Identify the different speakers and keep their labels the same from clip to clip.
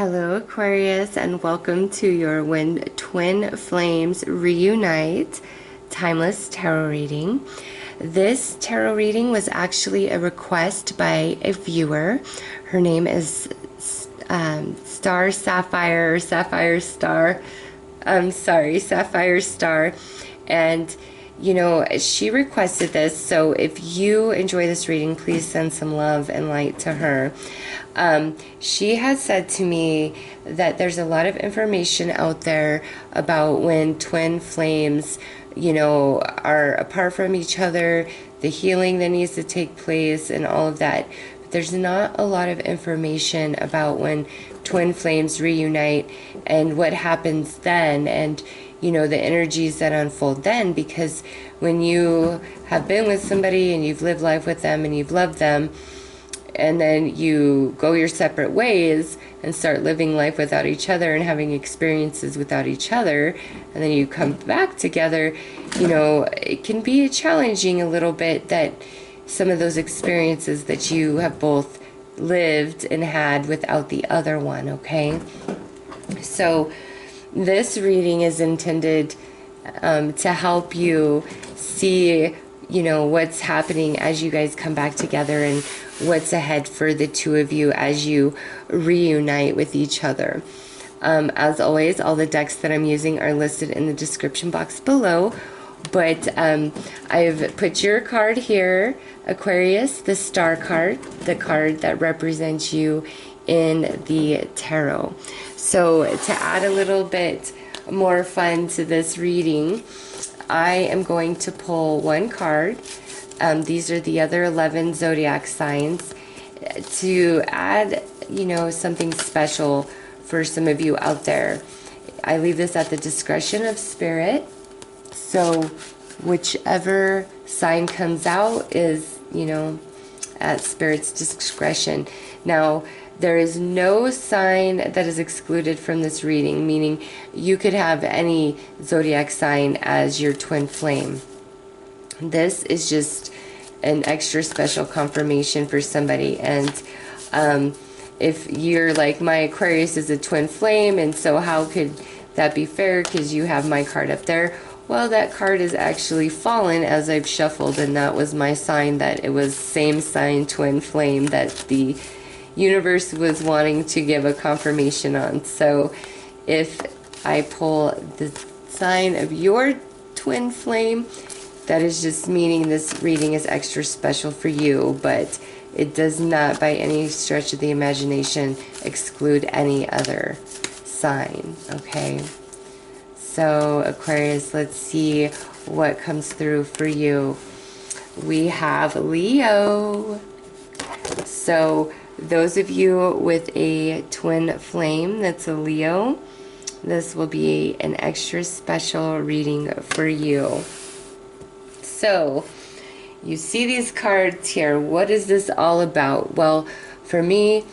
Speaker 1: Hello Aquarius, and welcome to your When Twin Flames Reunite Timeless Tarot Reading. This tarot reading was actually a request by a viewer. Her name is Sapphire Star. And you know, she requested this, so if you enjoy this reading, please send some love and light to her. She has said to me that there's a lot of information out there about when twin flames, you know, are apart from each other, the healing that needs to take place and all of that. But there's not a lot of information about when twin flames reunite and what happens then, and you know, the energies that unfold then, because when you have been with somebody and you've lived life with them and you've loved them, and then you go your separate ways and start living life without each other and having experiences without each other, and then you come back together, you know, it can be challenging a little bit, that some of those experiences that you have both lived and had without the other one, okay? So this reading is intended to help you see, you know, what's happening as you guys come back together and what's ahead for the two of you as you reunite with each other. As always, all the decks that I'm using are listed in the description box below, but I've put your card here, Aquarius, the star card, the card that represents you in the tarot. So to add a little bit more fun to this reading, I am going to pull one card. These are the other 11 zodiac signs, to add, you know, something special for some of you out there. I leave this at the discretion of spirit, so whichever sign comes out is, you know, at spirit's discretion. Now, there is no sign that is excluded from this reading, meaning you could have any zodiac sign as your twin flame. This is just an extra special confirmation for somebody. And if you're like, my Aquarius is a twin flame, and so how could that be fair because you have my card up there? Well, that card is actually fallen as I've shuffled, and that was my sign that it was same sign twin flame that the universe was wanting to give a confirmation on. So if I pull the sign of your twin flame, that is just meaning this reading is extra special for you, but it does not by any stretch of the imagination exclude any other sign, okay? So Aquarius, let's see what comes through for you. We have Leo. So those of you with a twin flame that's a Leo, this will be an extra special reading for you. So you see these cards here. What is this all about? Well, for me,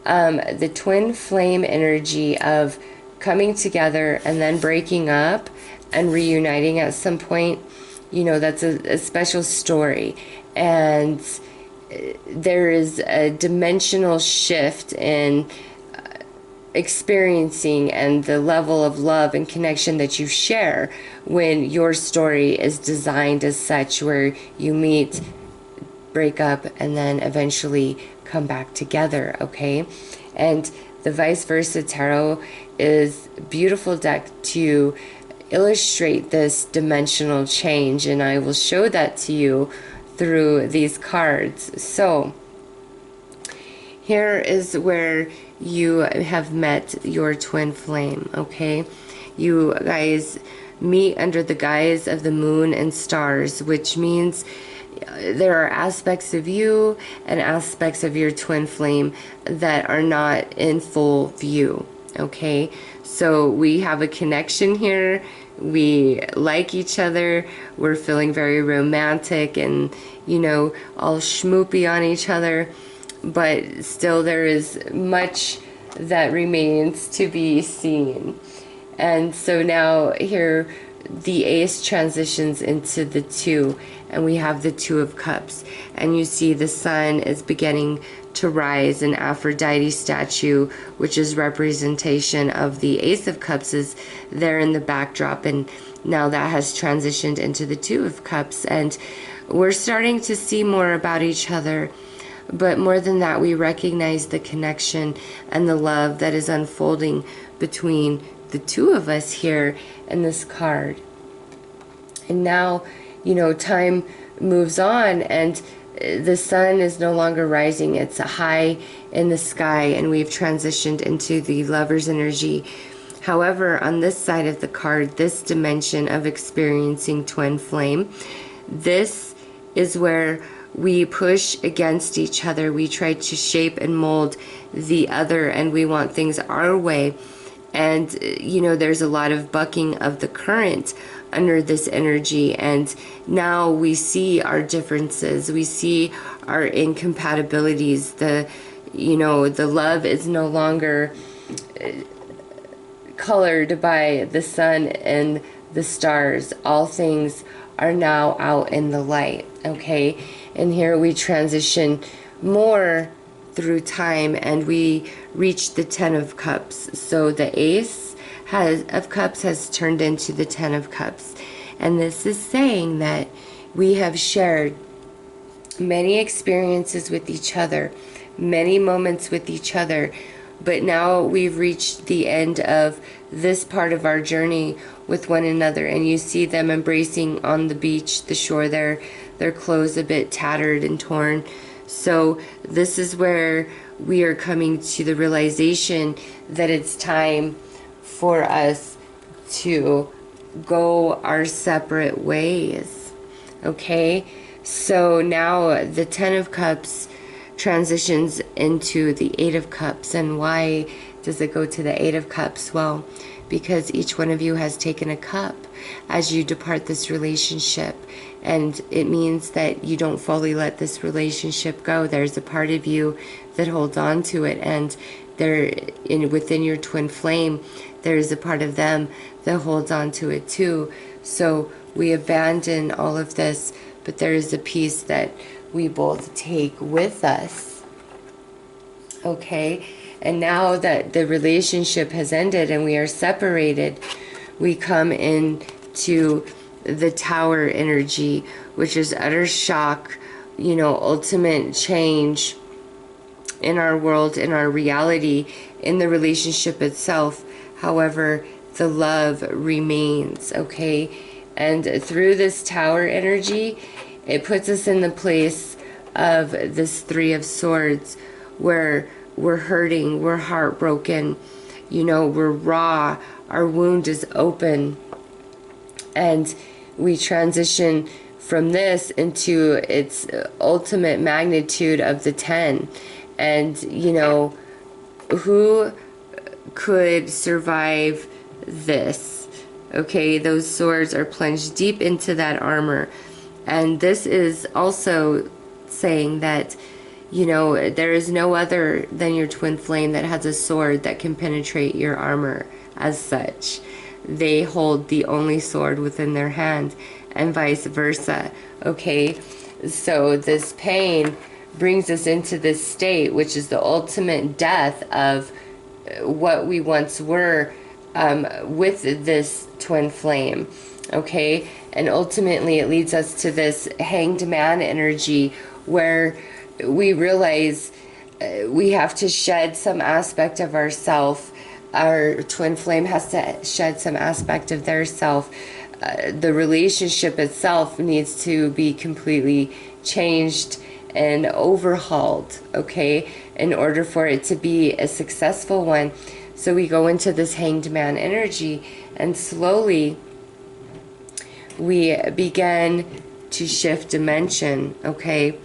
Speaker 1: the twin flame energy of coming together and then breaking up and reuniting at some point, you know, that's a special story. And there is a dimensional shift in experiencing and the level of love and connection that you share when your story is designed as such, where you meet, break up, and then eventually come back together, okay? And the vice versa tarot is a beautiful deck to illustrate this dimensional change, and I will show that to you through these cards. So here is where you have met your twin flame, okay? You guys meet under the guise of the moon and stars, which means there are aspects of you and aspects of your twin flame that are not in full view, okay? So we have a connection here. We like each other. We're feeling very romantic and, you know, all schmoopy on each other. But still there is much that remains to be seen. And so now here, the Ace transitions into the 2, and we have the 2 of Cups. And you see the sun is beginning to rise, an Aphrodite statue, which is representation of the Ace of Cups, is there in the backdrop. And now that has transitioned into the 2 of Cups. And we're starting to see more about each other. But more than that, we recognize the connection and the love that is unfolding between the 2 of us here in this card. And now, you know, time moves on, and the sun is no longer rising. It's high in the sky, and we've transitioned into the Lover's energy. However, on this side of the card, this dimension of experiencing twin flame, this is where we push against each other. We try to shape and mold the other, and we want things our way. And, you know, there's a lot of bucking of the current under this energy. And now we see our differences. We see our incompatibilities. The, you know, the love is no longer colored by the sun and the stars. All things are now out in the light, okay? And here we transition more through time, and we reach the 10 of Cups. So the Ace of Cups has turned into the 10 of Cups. And this is saying that we have shared many experiences with each other, many moments with each other, but now we've reached the end of this part of our journey with one another. And you see them embracing on the beach, the shore there, their clothes a bit tattered and torn. So this is where we are coming to the realization that it's time for us to go our separate ways. Okay, so now the 10 of Cups transitions into the 8 of Cups. And why does it go to the 8 of Cups? Well, because each one of you has taken a cup as you depart this relationship, and it means that you don't fully let this relationship go. There's a part of you that holds on to it, and within your twin flame, there's a part of them that holds on to it too. So we abandon all of this, but there is a piece that we both take with us. Okay, and now that the relationship has ended and we are separated, we come into the Tower energy, which is utter shock, you know, ultimate change in our world, in our reality, in the relationship itself. However, the love remains, okay? And through this Tower energy, it puts us in the place of this 3 of Swords, where we're hurting, we're heartbroken, you know, we're raw, our wound is open, and we transition from this into its ultimate magnitude of the 10. And, you know, who could survive this? Okay, those swords are plunged deep into that armor. And this is also saying that, you know, there is no other than your twin flame that has a sword that can penetrate your armor as such. They hold the only sword within their hand, and vice versa. Okay, so this pain brings us into this state, which is the ultimate death of what we once were with this twin flame. Okay, and ultimately it leads us to this hanged man energy, where we realize we have to shed some aspect of ourself. Our twin flame has to shed some aspect of their self. The relationship itself needs to be completely changed and overhauled, okay, in order for it to be a successful one. So we go into this hanged man energy, and slowly we begin to shift dimension, okay,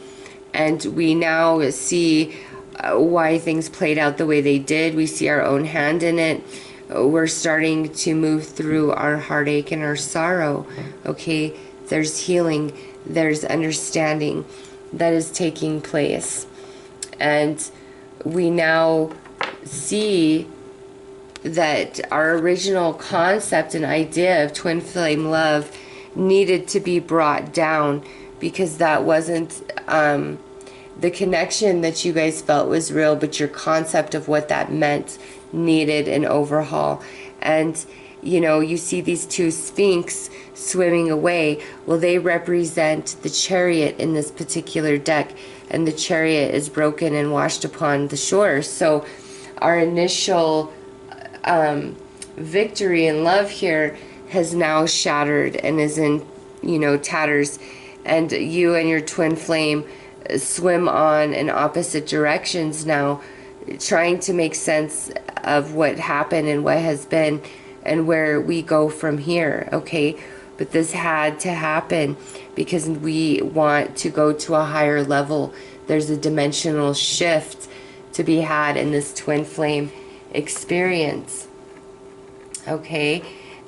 Speaker 1: and we now see why things played out the way they did. We see our own hand in it. We're starting to move through our heartache and our sorrow, okay? There's healing, there's understanding that is taking place. And we now see that our original concept and idea of twin flame love needed to be brought down, because that wasn't the connection that you guys felt was real, but your concept of what that meant needed an overhaul. And you know, you see these two sphinx swimming away. Well, they represent the chariot in this particular deck, and the chariot is broken and washed upon the shore. So our initial victory in love here has now shattered and is in, you know, tatters, and you and your twin flame swim on in opposite directions now, trying to make sense of what happened and what has been and where we go from here. Okay, but this had to happen because we want to go to a higher level. There's a dimensional shift to be had in this twin flame experience. Okay,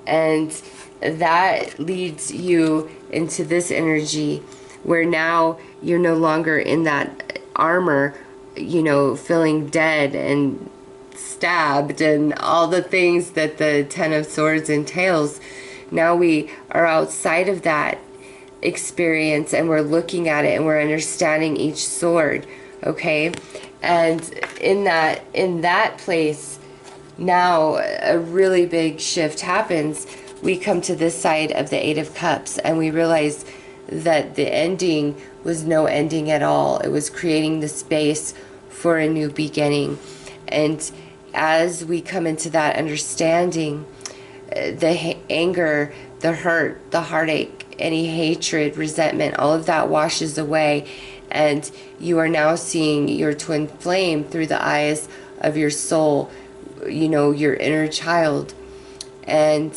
Speaker 1: and that leads you into this energy where now you're no longer in that armor, you know, feeling dead and stabbed and all the things that the Ten of Swords entails. Now we are outside of that experience, and we're looking at it and we're understanding each sword. Okay, and in that place now a really big shift happens. We come to this side of the Eight of Cups and we realize that the ending was no ending at all. It was creating the space for a new beginning. And as we come into that understanding, the anger, the hurt, the heartache, any hatred, resentment, all of that washes away, and you are now seeing your twin flame through the eyes of your soul, you know, your inner child. And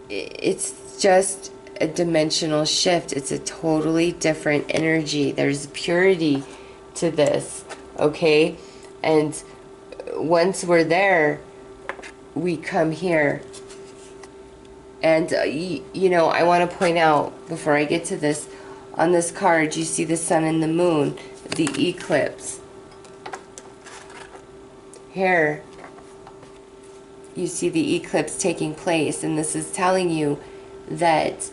Speaker 1: it's just a dimensional shift. It's a totally different energy. There's purity to this, okay? And once we're there, we come here. And you know, I want to point out before I get to this, on this card you see the sun and the moon, the eclipse. Here you see the eclipse taking place, and this is telling you that,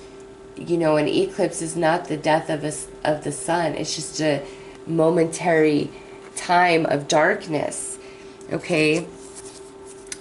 Speaker 1: you know, an eclipse is not the death of the sun. It's just a momentary time of darkness. Okay,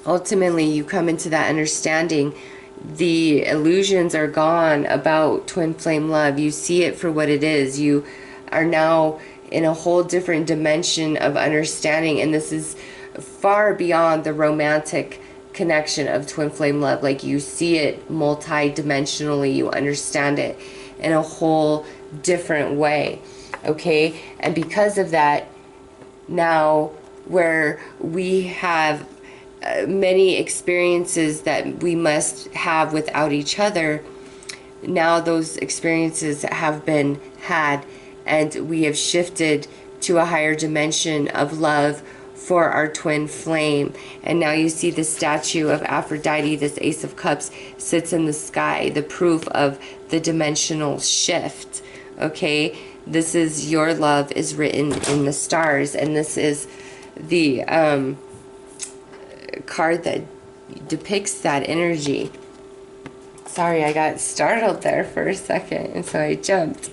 Speaker 1: ultimately you come into that understanding. The illusions are gone about twin flame love. You see it for what it is. You are now in a whole different dimension of understanding, and this is far beyond the romantic connection of twin flame love. Like, you see it multi-dimensionally, you understand it in a whole different way. Okay, and because of that, now where we have many experiences that we must have without each other, now those experiences have been had, and we have shifted to a higher dimension of love for our twin flame. And now you see the statue of Aphrodite, this Ace of Cups, sits in the sky, the proof of the dimensional shift. Okay, this is your love is written in the stars, and this is the card that depicts that energy. Sorry, I got startled there for a second, and so I jumped.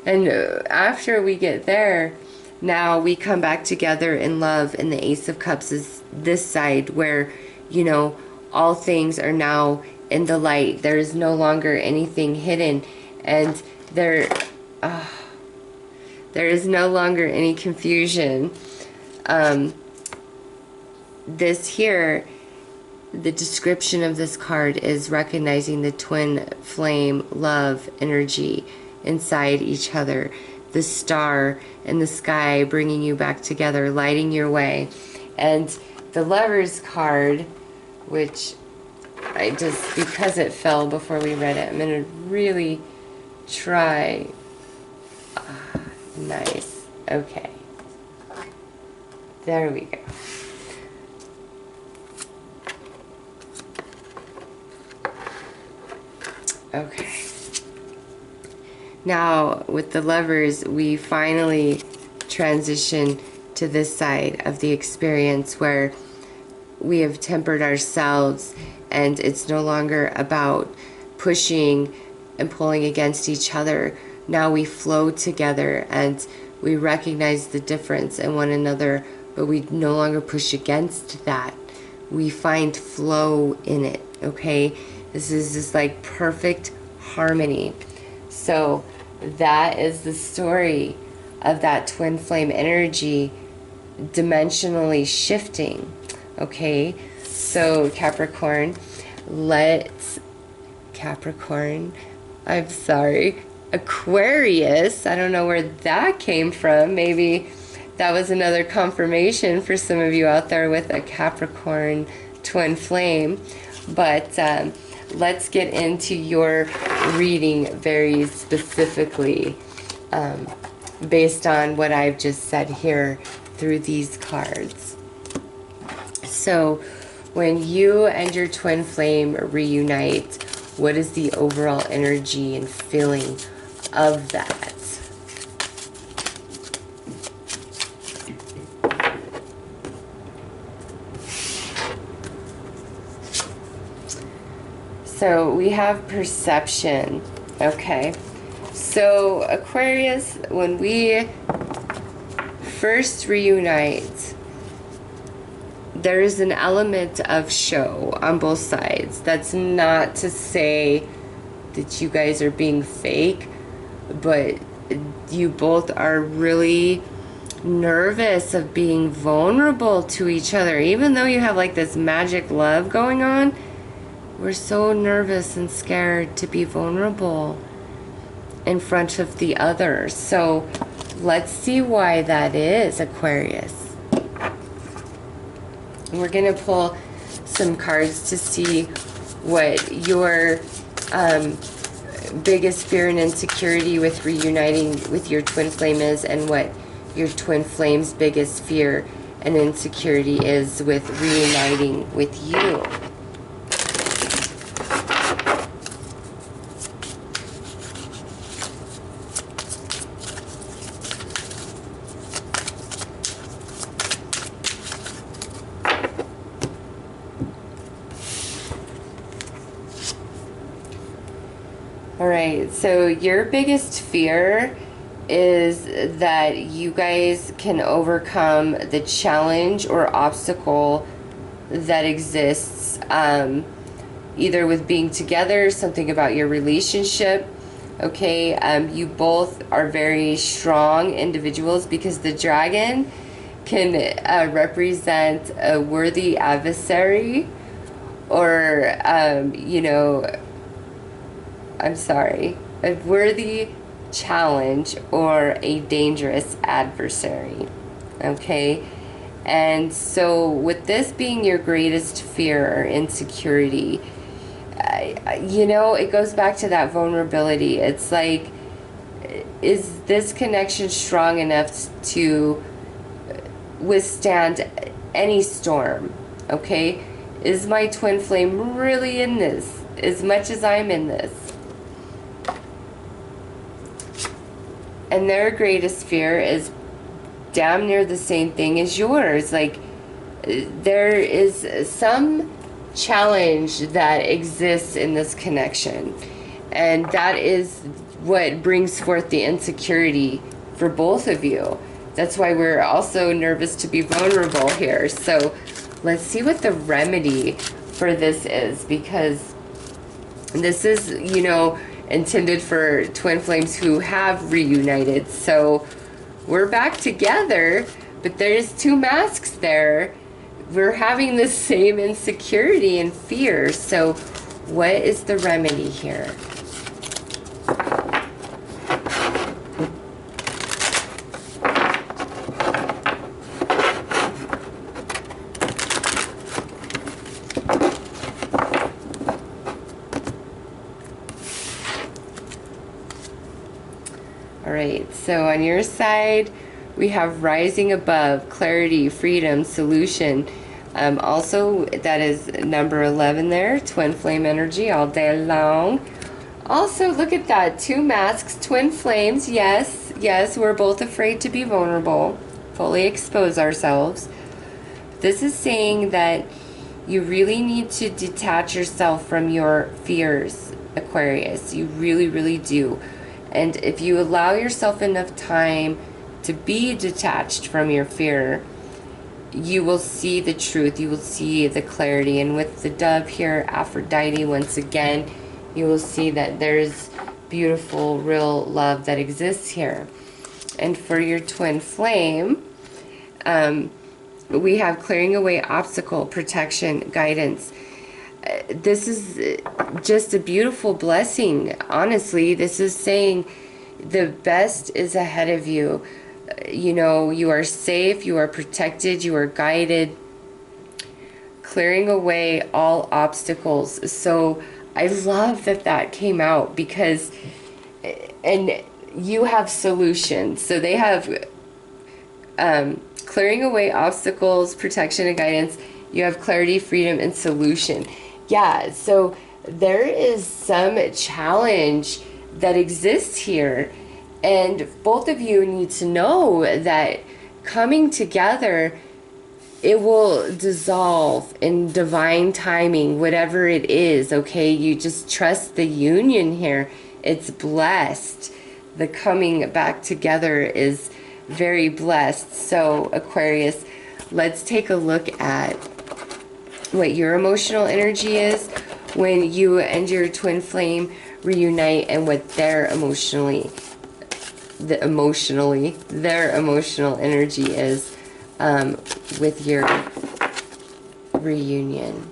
Speaker 1: And after we get there, now we come back together in love, and the Ace of Cups is this side where, you know, all things are now in the light. There is no longer anything hidden, and there is no longer any confusion. This here, the description of this card is recognizing the twin flame love energy inside each other. The star in the sky bringing you back together, lighting your way. And the Lovers card, which I just, because it fell before we read it, I'm going to really try. Nice. Okay. There we go. Okay. Now, with the Lovers, we finally transition to this side of the experience where we have tempered ourselves, and it's no longer about pushing and pulling against each other. Now we flow together and we recognize the difference in one another, but we no longer push against that. We find flow in it, okay? This is just like perfect harmony. So that is the story of that twin flame energy dimensionally shifting, okay? So Capricorn, I'm sorry, Aquarius, I don't know where that came from. Maybe that was another confirmation for some of you out there with a Capricorn twin flame. But let's get into your reading very specifically, based on what I've just said here through these cards. So when you and your twin flame reunite, what is the overall energy and feeling of that? So we have perception. Okay. So Aquarius, when we first reunite, there is an element of show on both sides. That's not to say that you guys are being fake, but you both are really nervous of being vulnerable to each other. Even though you have like this magic love going on, we're so nervous and scared to be vulnerable in front of the other. So let's see why that is, Aquarius. And we're going to pull some cards to see what your biggest fear and insecurity with reuniting with your twin flame is, and what your twin flame's biggest fear and insecurity is with reuniting with you. Alright, so your biggest fear is that you guys can overcome the challenge or obstacle that exists, either with being together, something about your relationship. Okay, you both are very strong individuals, because the dragon can represent a worthy adversary, or you know, I'm sorry, a worthy challenge or a dangerous adversary. Okay, and so with this being your greatest fear or insecurity, you know, it goes back to that vulnerability. It's like, is this connection strong enough to withstand any storm? Okay, is my twin flame really in this as much as I'm in this? And their greatest fear is damn near the same thing as yours. Like, there is some challenge that exists in this connection, and that is what brings forth the insecurity for both of you. That's why we're also nervous to be vulnerable here. So let's see what the remedy for this is, because this is, you know, intended for twin flames who have reunited. So we're back together, but there's two masks there. We're having the same insecurity and fear. So what is the remedy here? Alright, so on your side, we have rising above, clarity, freedom, solution. Also, that is number 11 there, twin flame energy all day long. Also, look at that, two masks, twin flames. Yes, yes, we're both afraid to be vulnerable. fully expose ourselves. This is saying that you really need to detach yourself from your fears, Aquarius. You really, really do. And if you allow yourself enough time to be detached from your fear, you will see the truth. You will see the clarity. And with the dove here, Aphrodite, once again, you will see that there's beautiful, real love that exists here. And for your twin flame, we have clearing away obstacle, protection, guidance. This is just a beautiful blessing. Honestly, this is saying the best is ahead of you. You know, you are safe, you are protected, you are guided, clearing away all obstacles. So I love that that came out, because, and you have solutions. So they have clearing away obstacles, protection, and guidance. You have clarity, freedom, and solution. Yeah, so there is some challenge that exists here. And both of you need to know that coming together, it will dissolve in divine timing, whatever it is, okay? You just trust the union here. It's blessed. The coming back together is very blessed. So, Aquarius, let's take a look at what your emotional energy is when you and your twin flame reunite, and what their emotional energy is with your reunion.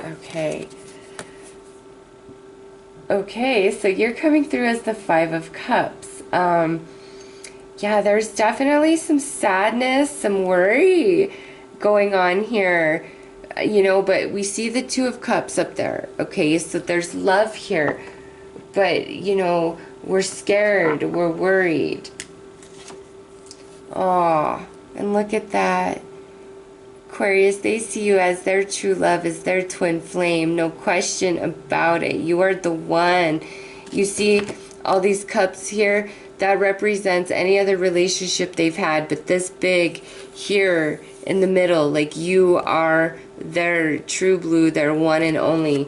Speaker 1: Okay. Okay, so you're coming through as the Five of Cups. Yeah, there's definitely some sadness, some worry going on here, you know, but we see the Two of Cups up there. Okay, so there's love here, but, you know, we're scared, we're worried. Oh, and look at that. Aquarius, they see you as their true love, as their twin flame. No question about it. You are the one. You see all these cups here? That represents any other relationship they've had. But this big here in the middle, like you are their true blue, their one and only.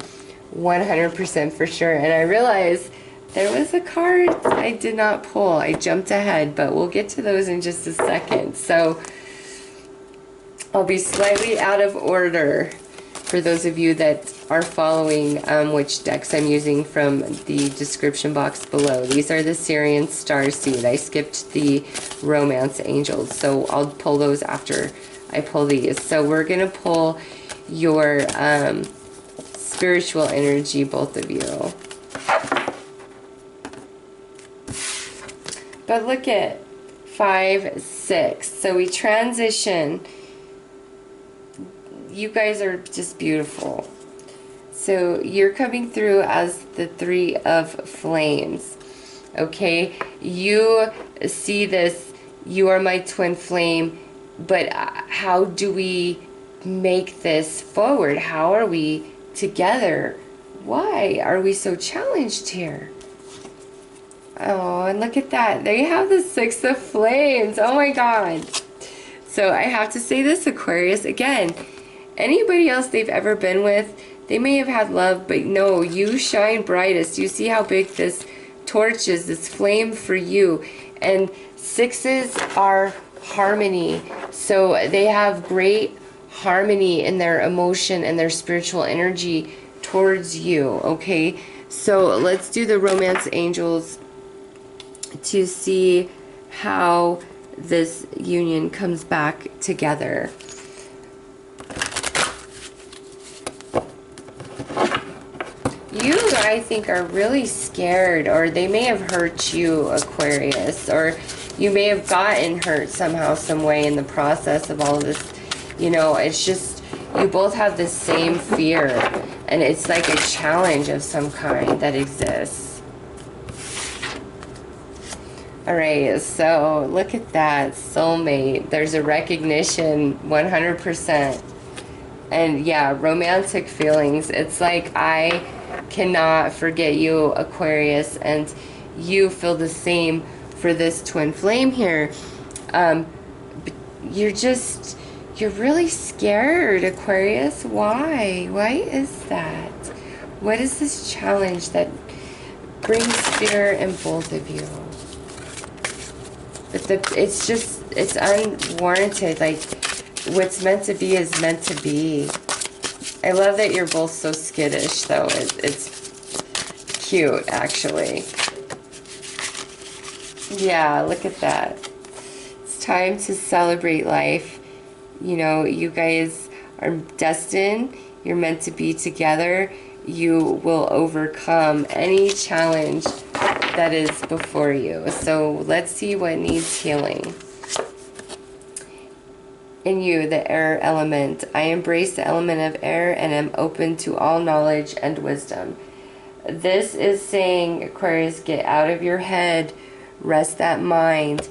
Speaker 1: 100% for sure. And I realized there was a card I did not pull. I jumped ahead, but we'll get to those in just a second. So I'll be slightly out of order for those of you that are following which decks I'm using from the description box below. These are the Sirian Starseed. I skipped the Romance Angels, so I'll pull those after I pull these. So we're going to pull your spiritual energy, both of you. But look at 5, 6. So we transition. You guys are just beautiful. So you're coming through as the Three of Flames. Okay, you see this, you are my twin flame, but how do we make this forward? How are we together? Why are we so challenged here? Oh, and look at that. They have the Six of Flames. Oh my God. So I have to say this, Aquarius, again, anybody else they've ever been with, they may have had love, but no, you shine brightest. You see how big this torch is, this flame for you. And sixes are harmony. So they have great harmony in their emotion and their spiritual energy towards you, okay? So let's do the Romance Angels to see how this union comes back together. You, I think, are really scared, or they may have hurt you, Aquarius, or you may have gotten hurt somehow, some way in the process of all of this. You know, it's just, you both have the same fear, and it's like a challenge of some kind that exists. Alright, so look at that, soulmate. There's a recognition, 100%. And yeah, romantic feelings. It's like, I cannot forget you, Aquarius, and you feel the same for this twin flame here. You're really scared, Aquarius. Why? Why is that? What is this challenge that brings fear in both of you? But it's unwarranted. Like, what's meant to be is meant to be. I love that you're both so skittish, though. It's cute, actually. Yeah, look at that. It's time to celebrate life. You know, you guys are destined. You're meant to be together. You will overcome any challenge that is before you. So let's see what needs healing. In you, the air element. I embrace the element of air and am open to all knowledge and wisdom. This is saying, Aquarius, get out of your head. Rest that mind.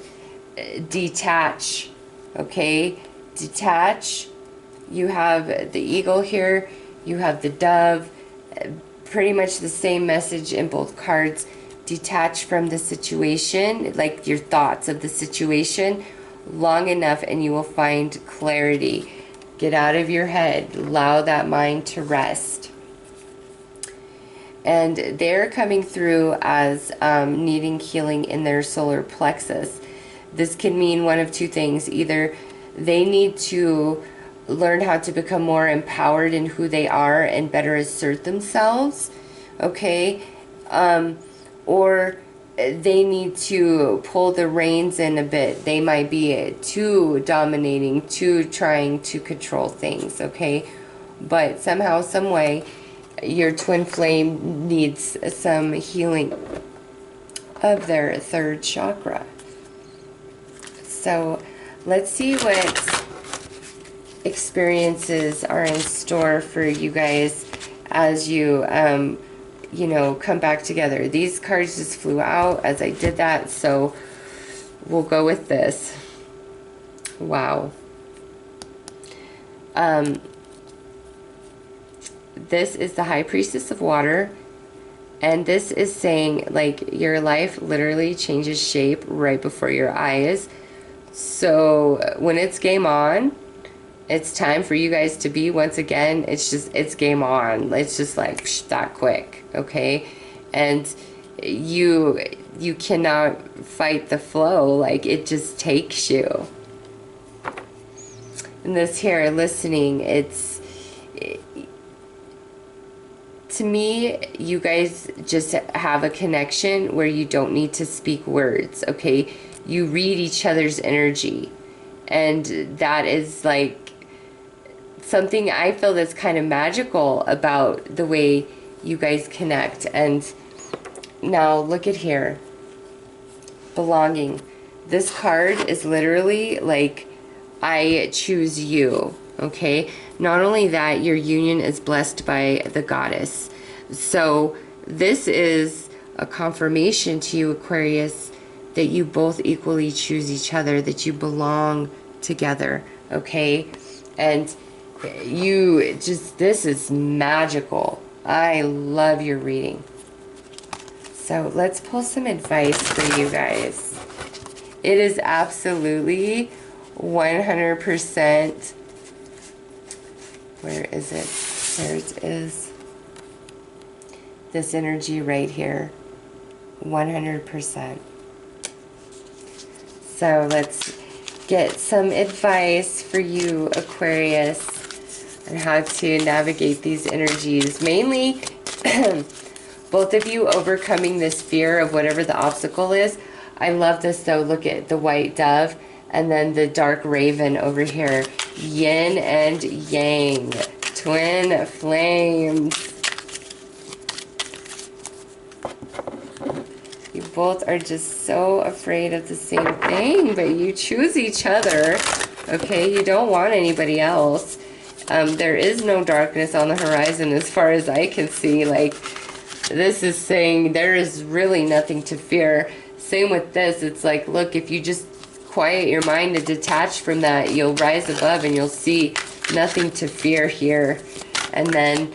Speaker 1: Detach. Okay? Detach. You have the eagle here. You have the dove. Pretty much the same message in both cards. Detach from the situation, like your thoughts of the situation, long enough and you will find clarity. Get out of your head. Allow that mind to rest. And they're coming through as needing healing in their solar plexus. This can mean one of two things. Either they need to learn how to become more empowered in who they are and better assert themselves, okay? Or they need to pull the reins in a bit. They might be too dominating, too trying to control things, okay? But somehow, some way, your twin flame needs some healing of their third chakra. So let's see what experiences are in store for you guys as you you know, come back together. These cards just flew out as I did that, so we'll go with this. Wow. This is the High Priestess of Water, and this is saying, like, your life literally changes shape right before your eyes. So when it's game on, it's time for you guys to be, once again, it's game on. It's just like that quick, okay? And you cannot fight the flow. Like, it just takes you. And this here, listening, to me, you guys just have a connection where you don't need to speak words, okay? You read each other's energy. And that is like something I feel that's kind of magical about the way you guys connect. And now look at here. Belonging. This card is literally like, I choose you. Okay? Not only that, your union is blessed by the goddess. So this is a confirmation to you, Aquarius, that you both equally choose each other, that you belong together. Okay? And you just, this is magical. I love your reading. So let's pull some advice for you guys. It is absolutely 100%. Where is it? There it is. This energy right here. 100%. So let's get some advice for you, Aquarius, on how to navigate these energies. Mainly, both of you overcoming this fear of whatever the obstacle is. I love this though. Look at the white dove and then the dark raven over here. Yin and yang. Twin flames. You both are just so afraid of the same thing, but you choose each other. Okay, you don't want anybody else. There is no darkness on the horizon as far as I can see. Like, this is saying there is really nothing to fear. Same with this. It's like, look, if you just quiet your mind and detach from that, you'll rise above and you'll see nothing to fear here. And then,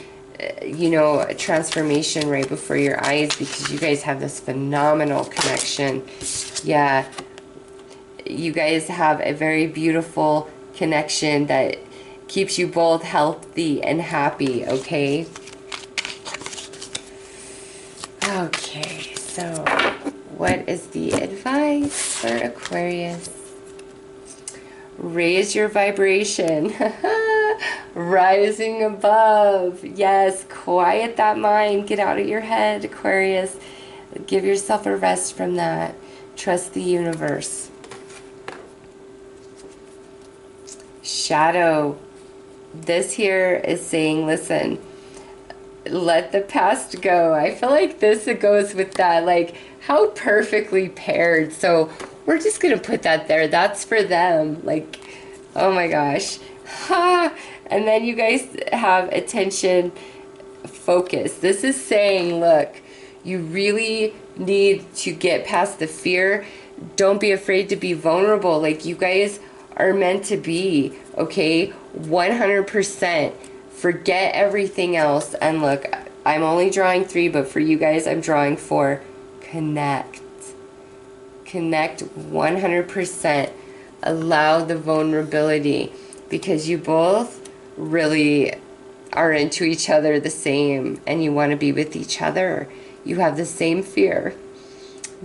Speaker 1: you know, a transformation right before your eyes, because you guys have this phenomenal connection. Yeah, you guys have a very beautiful connection that keeps you both healthy and happy, okay? Okay, so what is the advice for Aquarius? Raise your vibration. Rising above. Yes, quiet that mind. Get out of your head, Aquarius. Give yourself a rest from that. Trust the universe. Shadow. This here is saying, listen, let the past go. I feel like this goes with that, like, how perfectly paired. So we're just gonna put that there. That's for them. Like, oh my gosh. Ha! And then you guys have attention focus. This is saying, look, you really need to get past the fear. Don't be afraid to be vulnerable. Like, you guys are meant to be, okay? 100%. Forget everything else. And look, I'm only drawing 3, but for you guys, I'm drawing 4. Connect. Connect 100%. Allow the vulnerability, because you both really are into each other the same, and you want to be with each other. You have the same fear,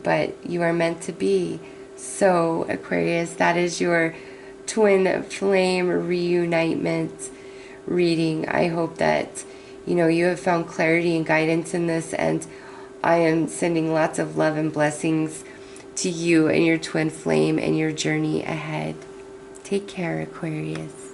Speaker 1: but you are meant to be. So, Aquarius, that is your twin flame reunitement reading. I hope that, you know, you have found clarity and guidance in this, and I am sending lots of love and blessings to you and your twin flame and your journey ahead. Take care, Aquarius.